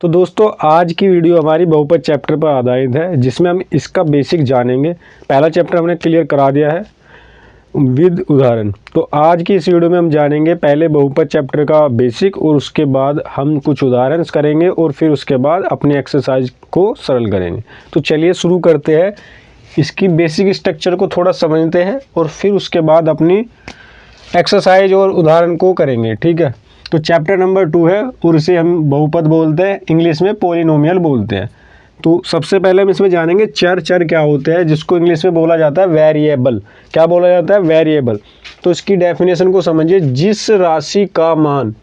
तो दोस्तों आज की वीडियो हमारी बहुपद चैप्टर पर आधारित है, जिसमें हम इसका बेसिक जानेंगे। पहला चैप्टर हमने क्लियर करा दिया है विद उदाहरण। तो आज की इस वीडियो में हम जानेंगे पहले बहुपद चैप्टर का बेसिक और उसके बाद हम कुछ उदाहरण करेंगे और फिर उसके बाद अपनी एक्सरसाइज को सरल करेंगे। तो चलिए शुरू करते हैं। इसकी बेसिक स्ट्रक्चर को थोड़ा समझते हैं और फिर उसके बाद अपनी एक्सरसाइज और उदाहरण को करेंगे, ठीक है। तो चैप्टर नंबर 2 है और इसे हम बहुपद बोलते हैं, इंग्लिश में पॉलिनोमियल बोलते हैं। तो सबसे पहले हम इसमें जानेंगे चर क्या होते हैं, जिसको इंग्लिश में बोला जाता है वेरिएबल। क्या बोला जाता है? वेरिएबल। तो इसकी डेफिनेशन को समझिए। जिस राशि का मान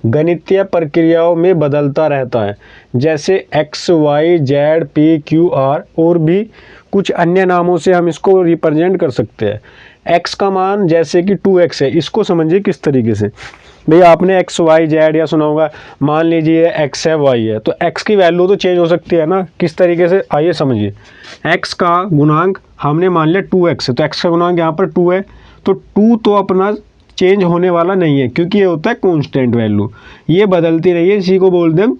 गणितीय प्रक्रियाओं में बदलता रहता है, जैसे x, y, z, p, q, r और भी कुछ अन्य नामों से हम इसको रिप्रेजेंट कर सकते हैं। x का मान जैसे कि 2x है, इसको समझिए किस तरीके से। भैया आपने x, y, z या सुना होगा। मान लीजिए x है, y है, तो x की वैल्यू तो चेंज हो सकती है ना, किस तरीके से, आइए समझिए। x का गुणांक हमने मान लिया 2x है, तो x का गुणांक यहाँ पर 2 है, तो 2 तो अपना चेंज होने वाला नहीं है, क्योंकि ये होता है कांस्टेंट वैल्यू, ये बदलती रही है। इसी को बोलते हैं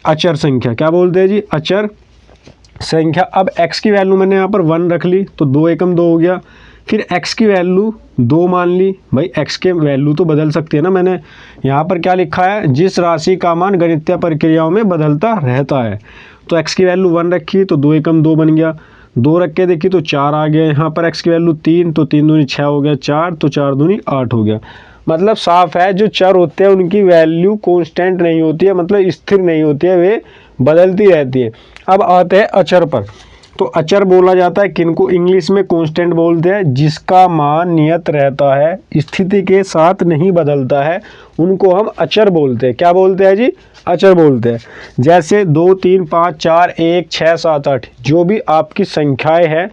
अचर संख्या। क्या बोलते हैं जी? अचर संख्या। अब x की वैल्यू मैंने यहाँ पर 1 रख ली, तो 2 एकम 2 हो गया। फिर x की वैल्यू 2 मान ली। भाई x के वैल्यू तो बदल सकती है ना। मैंने यहाँ पर क्या लिखा है? जिस राशि का मान गणितीय प्रक्रियाओं में बदलता रहता है। तो x की वैल्यू 1 रखी, तो 2 एकम 2 बन गया। 2 रख के देखी तो 4 आ गया। यहाँ पर x की वैल्यू 3, तो 3 दूनी 6 हो गया। 4 तो 4 दूनी 8 हो गया। मतलब साफ है, जो चर होते हैं उनकी वैल्यू कांस्टेंट नहीं होती है, मतलब स्थिर नहीं होती है, वे बदलती रहती है। अब आते हैं अचर पर। तो अचर बोला जाता है किनको? इंग्लिश में कांस्टेंट बोलते हैं, जिसका मान नियत रहता है, स्थिति के साथ नहीं बदलता है, उनको हम अचर बोलते हैं। क्या बोलते हैं जी? अचर बोलते हैं। जैसे 2, 3, 5, 4, 1, 6, 7, 8 जो भी आपकी संख्याएं हैं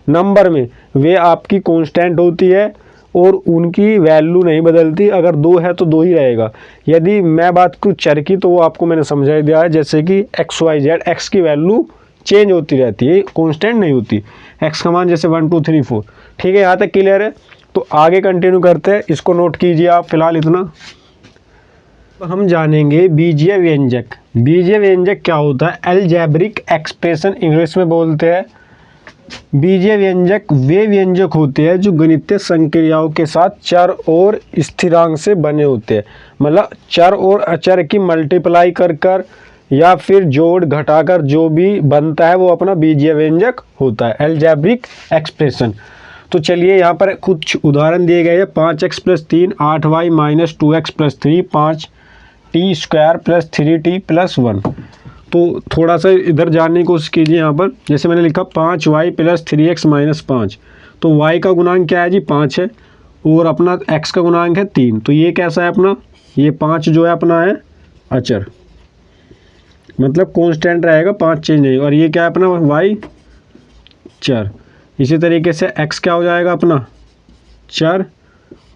नंबर में, वे आपकी कांस्टेंट होती है और उनकी वैल्यू नहीं बदलती। अगर 2 है तो 2 ही रहेगा। यदि मैं बात करूँ चर की, तो वो आपको मैंने समझा दिया है, जैसे कि x, y, z, x की वैल्यू चेंज होती रहती है, कांस्टेंट नहीं होती। x का मान जैसे 1, 2, 3, 4, ठीक है। यहाँ तक क्लियर है? तो आगे कंटिन्यू करते हैं, इसको नोट कीजिए आप फिलहाल इतना। हम जानेंगे बीजीय व्यंजक। बीजीय व्यंजक क्या होता है? अलजेब्रिक एक्सप्रेशन इंग्लिश में बोलते हैं। बीजीय व्यंजक वे व्यंजक होते हैं जो गणितीय संक्रियाओं के साथ चर और स्थिरांक से बने होते हैं। मतलब चर और अचर की मल्टीप्लाई कर या फिर जोड़ घटाकर जो भी बनता है वो अपना बीजीय व्यंजक होता है, अलजेब्रिक एक्सप्रेशन। तो चलिए यहाँ पर कुछ उदाहरण दिए गए हैं। 5x + 3 8y - 2x + 3 5t² + 3t + 1। तो थोड़ा सा इधर जानने की कोशिश कीजिए। यहाँ पर जैसे मैंने लिखा 5y + 3x - 5, तो y का गुणांक क्या है जी? 5 है और अपना x का गुणांक है 3। तो ये कैसा है अपना? ये 5 जो है अपना है अचर, मतलब कांस्टेंट रहेगा, 5 चेंज नहीं। और ये क्या है अपना? y चर। इसी तरीके से x क्या हो जाएगा अपना? चर।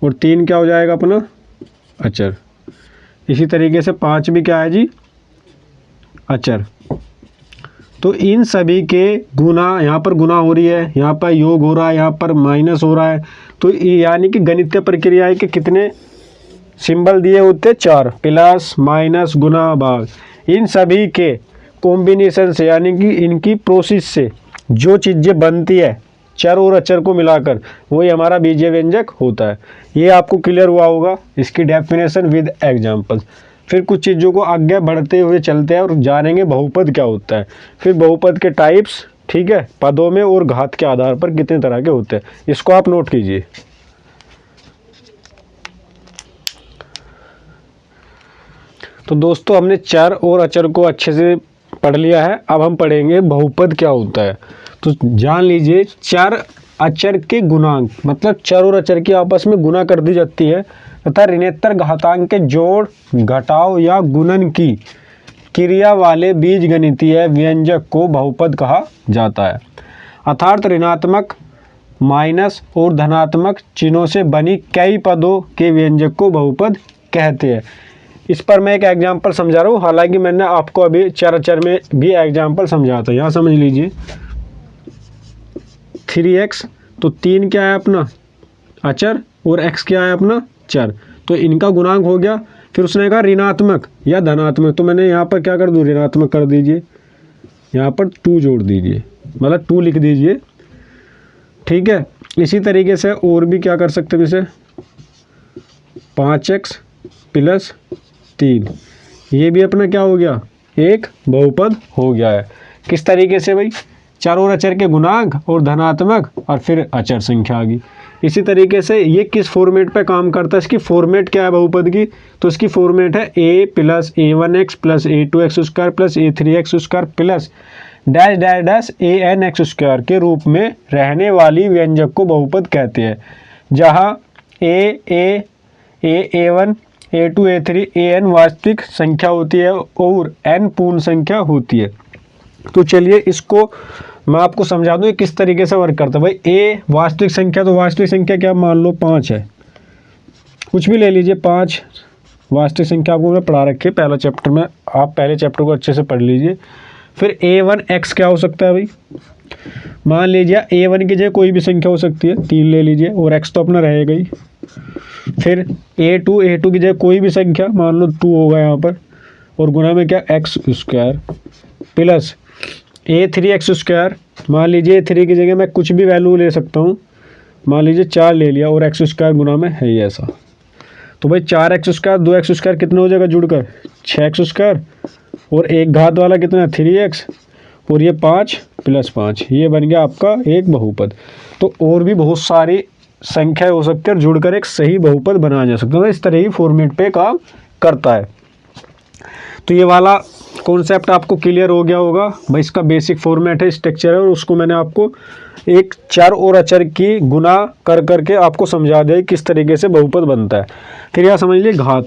और 3 क्या हो जाएगा अपना? अचर। इसी तरीके से 5 भी क्या है जी? अचर। तो इन सभी के गुना, यहाँ पर गुना हो रही है, यहाँ पर योग हो रहा है, यहाँ पर माइनस हो रहा है। तो यानी कि गणितीय प्रक्रिया के कितने सिंबल दिए होते हैं? 4, प्लस माइनस गुना भाग। इन सभी के कॉम्बिनेशन से, यानी कि इनकी प्रोसेस से जो चीज़ें बनती है चर और अचर को मिलाकर, वही हमारा बीजीय व्यंजक होता है। ये आपको क्लियर हुआ होगा, इसकी डेफिनेशन विद एग्जांपल। फिर कुछ चीज़ों को आगे बढ़ते हुए चलते हैं और जानेंगे बहुपद क्या होता है, फिर बहुपद के टाइप्स, ठीक है, पदों में और घात के आधार पर कितने तरह के होते हैं, इसको आप नोट कीजिए। तो दोस्तों हमने चर और अचर को अच्छे से पढ़ लिया है। अब हम पढ़ेंगे बहुपद क्या होता है। तो जान लीजिए, चर अचर के गुणांक, मतलब चर और अचर की आपस में गुना कर दी जाती है तथा ऋणोत्तर घातांक के जोड़ घटाव या गुणन की क्रिया वाले बीजगणितीय व्यंजक को बहुपद कहा जाता है। अर्थात ऋणात्मक, माइनस और धनात्मक चिन्हों से बनी कई पदों के व्यंजक को बहुपद कहते हैं। इस पर मैं एक एग्जाम्पल समझा रहा हूँ, हालांकि मैंने आपको अभी चर अचर में भी एग्जाम्पल समझाया था। यहाँ समझ लीजिए 3x, तो 3 क्या है अपना? अचर, और x क्या है अपना? चर। तो इनका गुणांक हो गया। फिर उसने कहा ऋणात्मक या धनात्मक, तो मैंने यहाँ पर क्या कर दूँ, ऋणात्मक कर दीजिए, यहाँ पर 2 जोड़ दीजिए, मतलब 2 लिख दीजिए, ठीक है। इसी तरीके से और भी क्या कर सकते हैं, इसे 5x + 3, ये भी अपना क्या हो गया, एक बहुपद हो गया है। किस तरीके से भाई, चर और अचर के गुणांक और धनात्मक और फिर अचर संख्या आ गई। इसी तरीके से ये किस फॉर्मेट पे काम करता है, इसकी फॉर्मेट क्या है बहुपद की, तो इसकी फॉर्मेट है a + a1x + a2x² + a3x² plus dash dash dash an(x²) के रूप में रहने वाली व्यंजक को बहुपद कहते हैं, जहाँ a1, a2, a3, an वास्तविक संख्या होती है और n पूर्ण संख्या होती है। तो चलिए इसको मैं आपको समझा दूँ किस तरीके से वर्क करता है। भाई a वास्तविक संख्या, तो वास्तविक संख्या क्या, मान लो 5 है, कुछ भी ले लीजिए, 5 वास्तविक संख्या आपको मैं पढ़ा रखी है पहला चैप्टर में, आप पहले चैप्टर को अच्छे से पढ़ लीजिए। फिर a1x क्या हो सकता है भाई, मान लीजिए a1 की जगह कोई भी संख्या हो सकती है, 3 ले लीजिए, और x तो अपना रहेगा ही। फिर a2 की जगह कोई भी संख्या, मान लो 2 होगा यहाँ पर, और गुणा में क्या, x² प्लस a3x², मान लीजिए 3 की जगह मैं कुछ भी वैल्यू ले सकता हूँ, मान लीजिए 4 ले लिया, और x² गुणा में है ये ऐसा। तो भाई 4x², 2x² कितना हो जाएगा जुड़कर, 6x², और एक घात वाला कितना है 3x, और ये 5 + 5, ये बन गया आपका एक बहुपद। तो और भी बहुत सारी संख्या हो सकती है और जुड़कर एक सही बहुपद बनाया जा सकता है। इस तरह ही फॉर्मेट पे काम करता है। तो ये वाला कॉन्सेप्ट आपको क्लियर हो गया होगा भाई, इसका बेसिक फॉर्मेट है, स्ट्रक्चर है, और उसको मैंने आपको एक चर और अचर की गुना कर करके आपको समझा दिया किस तरीके से बहुपद बनता है। फिर यहाँ समझ लीजिए घात,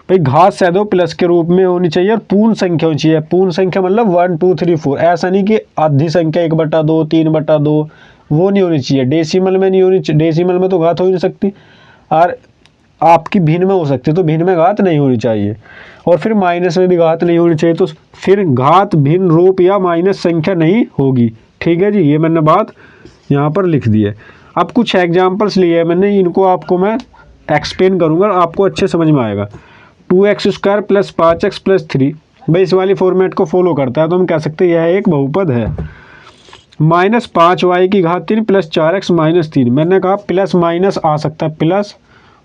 भाई घात सैदो प्लस के रूप में होनी चाहिए और पूर्ण संख्या होनी चाहिए। पूर्ण संख्या मतलब 1 2 3 4, ऐसा नहीं कि आधी संख्या 1/2 3/2, वो नहीं होनी चाहिए। डेसिमल में नहीं होनी चाहिए, डेसिमल में तो घात हो ही नहीं सकती, और आपकी भिन्न में हो सकती है, तो भिन्न में घात नहीं होनी चाहिए। और फिर माइनस में भी घात नहीं होनी चाहिए, तो फिर घात भिन्न रूप या माइनस संख्या नहीं होगी। ठीक है जी, ये मैंने बात यहाँ पर लिख दी है। अब कुछ एग्जाम्पल्स लिए हैं मैंने, इनको आपको मैं एक्सप्लेन करूँगा, आपको अच्छे समझ में आएगा। 2x² + 5x + 3, भाई इस वाली फॉर्मेट को फॉलो करता है, तो हम कह सकते हैं यह एक बहुपद है। -5y की घात 3 + 4x - 3, मैंने कहा प्लस माइनस आ सकता है, प्लस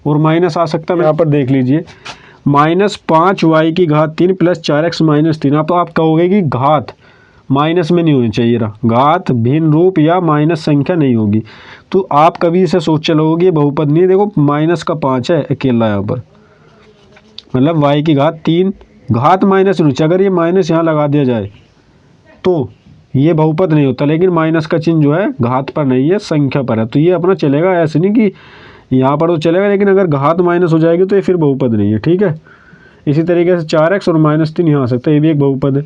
और माइनस आ सकता है। यहाँ पर देख लीजिए, -5y की घात 3 + 4x - 3, आप कहोगे कि घात माइनस में नहीं होनी चाहिए, घात भिन्न रूप या माइनस संख्या नहीं होगी, तो आप कभी इसे सोच चलोगे ये बहुपद नहीं है। देखो -5 है अकेला यहाँ पर, मतलब y की घात 3, घात माइनस नहीं चाहिए, अगर ये माइनस यहाँ लगा दिया जाए तो ये बहुपद नहीं होता। लेकिन माइनस का चिन्ह जो है घात पर नहीं है, संख्या पर है, तो ये अपना चलेगा। ऐसे नहीं कि यहाँ पर तो चलेगा, लेकिन अगर घात माइनस हो जाएगी तो ये फिर बहुपद नहीं है। ठीक है, इसी तरीके से 4x और -3 यहाँ आ सकता है, ये भी एक बहुपद है।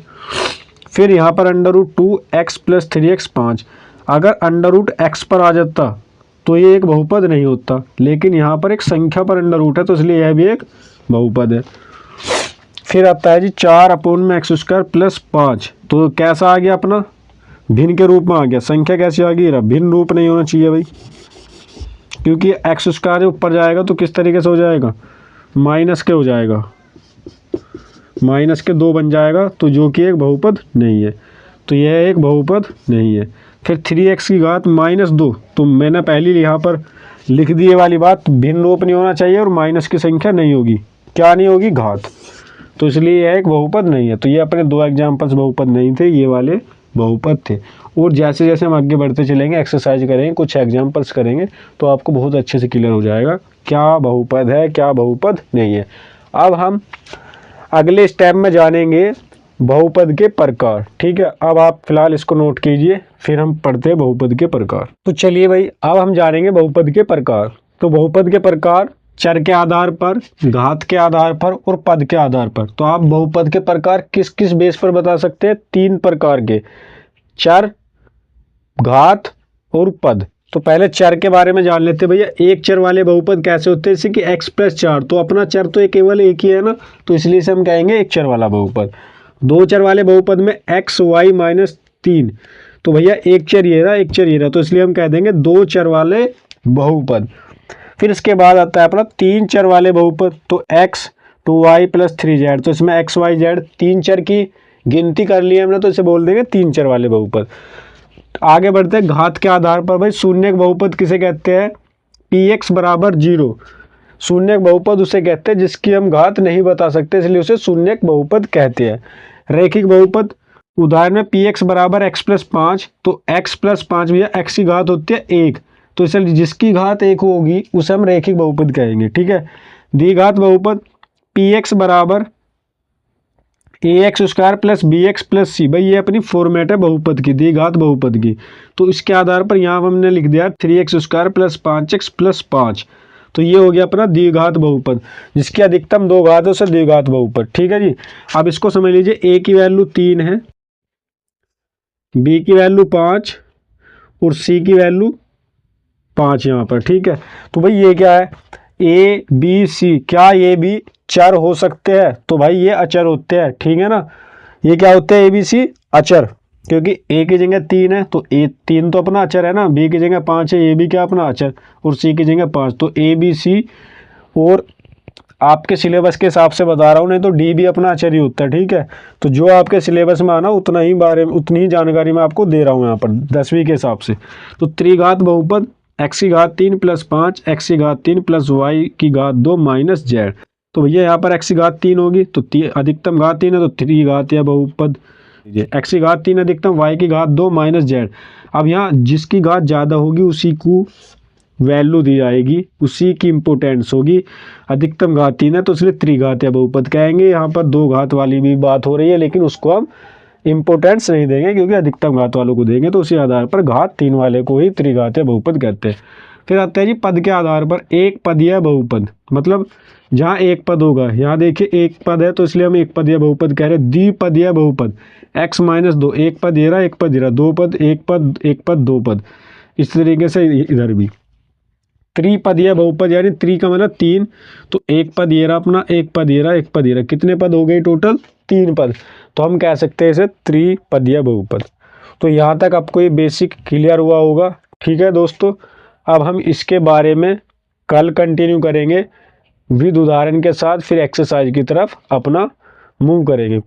फिर यहाँ पर √2x + 3x 5, अगर √x पर आ जाता तो ये एक बहुपद नहीं होता, लेकिन यहाँ पर एक संख्या पर √ है, तो इसलिए यह भी एक बहुपद है। फिर आता है जी 4/x² + 5, तो कैसा आ गया अपना, भिन्न के रूप में आ गया। संख्या कैसी आ गई, भिन्न रूप नहीं होना चाहिए भाई, क्योंकि x² ऊपर जाएगा तो किस तरीके से हो जाएगा, माइनस के हो जाएगा, -2 बन जाएगा, तो जो कि एक बहुपद नहीं है, तो यह एक बहुपद नहीं है। फिर 3x की घात -2, तो मैंने पहले यहाँ पर लिख दी ये वाली बात, भिन्न रूप नहीं होना चाहिए और माइनस की संख्या नहीं होगी, क्या नहीं होगी, घात, तो इसलिए यह एक बहुपद नहीं है। तो ये अपने 2 एग्जाम्पल्स बहुपद नहीं थे, ये वाले बहुपद थे। और जैसे जैसे हम आगे बढ़ते चलेंगे, एक्सरसाइज करेंगे, कुछ एग्जाम्पल्स करेंगे, तो आपको बहुत अच्छे से क्लियर हो जाएगा क्या बहुपद है, क्या बहुपद नहीं है। अब हम अगले स्टेप में जानेंगे बहुपद के प्रकार। ठीक है, अब आप फिलहाल इसको नोट कीजिए, फिर हम पढ़ते हैं बहुपद के प्रकार। तो चलिए भाई, अब हम जानेंगे बहुपद के प्रकार। तो बहुपद के प्रकार चर के आधार पर, घात के आधार पर और पद के आधार पर। तो आप बहुपद के प्रकार किस किस बेस पर बता सकते हैं, 3 प्रकार के, चर, घात और पद। तो पहले चर के बारे में जान लेते हैं भैया। एक चर वाले बहुपद कैसे होते हैं, जैसे कि x + 4, तो अपना चर तो केवल एक ही है ना, तो इसलिए से हम कहेंगे एक चर वाला बहुपद। 2 चर वाले बहुपद में x y - 3, तो भैया एक चर ये रहा, एक चर ये रहा, तो इसलिए हम कह देंगे 2 चर वाले बहुपद। फिर इसके बाद आता है अपना 3 चर वाले बहुपद, तो x 2y प्लस 3z। तो इसमें x y z 3 चर की गिनती कर ली हमने, तो इसे बोल देंगे 3 चर वाले बहुपद। आगे बढ़ते हैं घात के आधार पर। भाई शून्य बहुपद किसे कहते हैं? px बराबर 0। शून्य बहुपद उसे कहते हैं जिसकी हम घात नहीं बता सकते, इसलिए उसे शून्य बहुपद कहते हैं। रैखिक बहुपद, उदाहरण में px बराबर x प्लस 5, तो x प्लस 5 भैया x की घात होती है 1, तो इसलिए जिसकी घात 1 होगी उसे हम रैखिक बहुपद कहेंगे। ठीक है। द्विघात बहुपद, px बराबर ax square plus bx plus c। भाई ये अपनी फॉर्मेट है बहुपद की, द्विघात बहुपद की। तो इसके आधार पर यहाँ हमने लिख दिया 3x square plus 5x plus 5। तो ये हो गया अपना द्विघात बहुपद, जिसकी अधिकतम 2 घात है उसे द्विघात बहुपद। ठीक है जी। अब इसको समझ लीजिए, a की वैल्यू 3 है, b की वैल्यू 5 और c की वैल्यू 5 यहाँ पर। ठीक है। तो भाई ये क्या है? a b c, क्या ये भी चर हो सकते हैं? तो भाई ये अचर होते हैं। ठीक है ना। ये क्या होते हैं? a b c अचर, क्योंकि a की जगह 3 है तो a 3 तो अपना अचर है ना, b की जगह 5 है, ये भी क्या अपना अचर, और c की जगह 5, तो a b c। और आपके सिलेबस के हिसाब से बता रहा हूँ, नहीं तो d भी अपना अचर ही होता है। ठीक है। तो जो आपके सिलेबस में आना उतना ही उतनी ही जानकारी मैं आपको दे रहा हूँ यहाँ पर 10वीं के हिसाब से। तो त्रिघात बहुपद, x की घात 3 प्लस 5, x की घात 3 प्लस y की घात 2 माइनस z। तो भैया यहाँ पर x की घात 3 होगी, तो अधिकतम घात 3 है तो त्रिघात या बहुपद। x की घात 3 अधिकतम, y की घात 2 माइनस z। अब यहाँ जिसकी घात ज़्यादा होगी उसी को वैल्यू दी जाएगी, उसी की इम्पोर्टेंस होगी। अधिकतम घात 3 है तो इसलिए त्रिघात या बहुपद कहेंगे। यहाँ पर 2 घात वाली भी बात हो रही है, लेकिन उसको हम इम्पोर्टेंस नहीं देंगे क्योंकि अधिकतम घात वालों को देंगे, तो उसी आधार पर घात 3 वाले को ही त्रिघात या बहुपद कहते हैं। फिर आता है जी पद के आधार पर एक पदीय बहुपद, मतलब जहाँ एक पद होगा। यहाँ देखिए एक पद है तो इसलिए हम एक पदीय बहुपद कह रहे हैं। द्विपदीय बहुपद, x माइनस 2, एक पद ये रहा, एक पद ये रहा, 2 पद, एक पद 2 पद, इस तरीके से इधर भी। त्रिपदीय बहुपद यानी त्रि का मतलब 3, तो एक पद ये रहा अपना, एक पद ये रहा, एक पद ये रहा, कितने पद हो गए टोटल? 3 पद। तो हम कह सकते हैं इसे त्रिपदीय बहुपद। तो यहाँ तक आपको ये बेसिक क्लियर हुआ होगा। ठीक है दोस्तों, अब हम इसके बारे में कल कंटिन्यू करेंगे विद उदाहरण के साथ, फिर एक्सरसाइज की तरफ अपना मूव करेंगे।